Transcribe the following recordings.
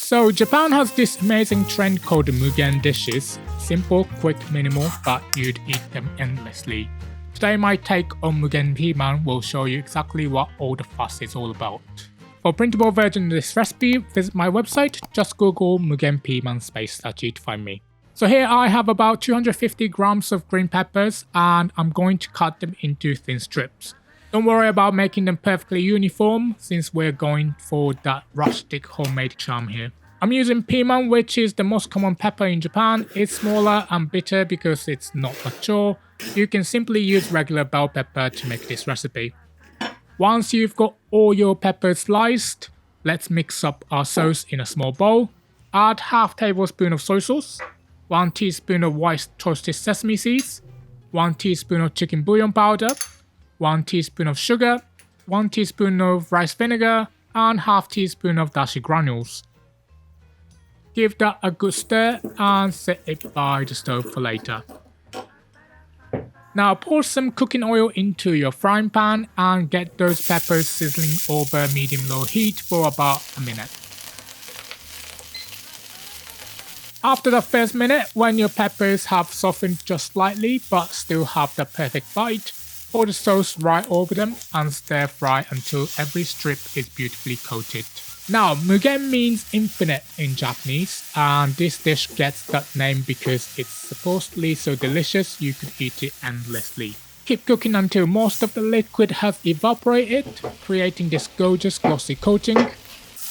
So Japan has this amazing trend called the Mugen dishes. Simple, quick, minimal, but you'd eat them endlessly. Today my take on Mugen Piman will show you exactly what all the fuss is all about. For a printable version of this recipe, visit my website, just google Mugen Piman /dashi to find me. So here I have about 250 grams of green peppers and I'm going to cut them into thin strips. Don't worry about making them perfectly uniform since we're going for that rustic homemade charm here. I'm using piman, which is the most common pepper in Japan. It's smaller and bitter because it's not mature. You can simply use regular bell pepper to make this recipe. Once you've got all your peppers sliced, let's mix up our sauce in a small bowl. Add half tablespoon of soy sauce, 1 teaspoon of white toasted sesame seeds, 1 teaspoon of chicken bouillon powder, 1 teaspoon of sugar, 1 teaspoon of rice vinegar, and half teaspoon of dashi granules. Give that a good stir and set it by the stove for later. Now pour some cooking oil into your frying pan and get those peppers sizzling over medium-low heat for about a minute. After the first minute, when your peppers have softened just slightly but still have the perfect bite, pour the sauce right over them and stir fry until every strip is beautifully coated. Now, Mugen means infinite in Japanese, and this dish gets that name because it's supposedly so delicious you could eat it endlessly. Keep cooking until most of the liquid has evaporated, creating this gorgeous glossy coating.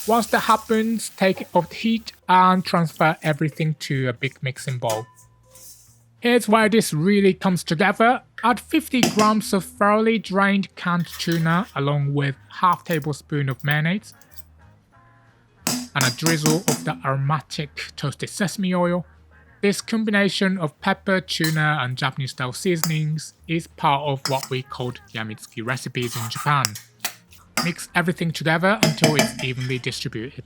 Once that happens, take it off the heat and transfer everything to a big mixing bowl. Here's where this really comes together. Add 50 grams of thoroughly drained canned tuna along with half tablespoon of mayonnaise and a drizzle of the aromatic toasted sesame oil. This combination of pepper, tuna and Japanese style seasonings is part of what we call yamitsuki recipes in Japan. Mix everything together until it's evenly distributed.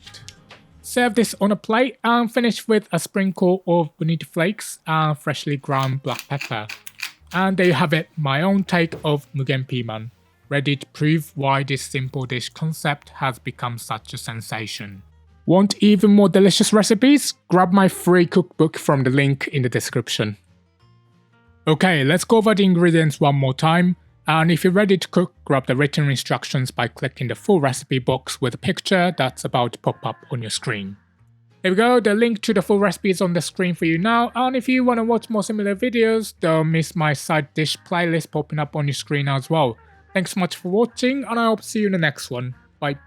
Serve this on a plate and finish with a sprinkle of bonito flakes and freshly ground black pepper. And there you have it, my own take of Mugen Piman. Ready to prove why this simple dish concept has become such a sensation. Want even more delicious recipes? Grab my free cookbook from the link in the description. Okay, let's go over the ingredients one more time. And if you're ready to cook, grab the written instructions by clicking the full recipe box with a picture that's about to pop up on your screen. Here we go, the link to the full recipe is on the screen for you now, and if you want to watch more similar videos, don't miss my side dish playlist popping up on your screen as well. Thanks so much for watching, and I hope to see you in the next one. Bye.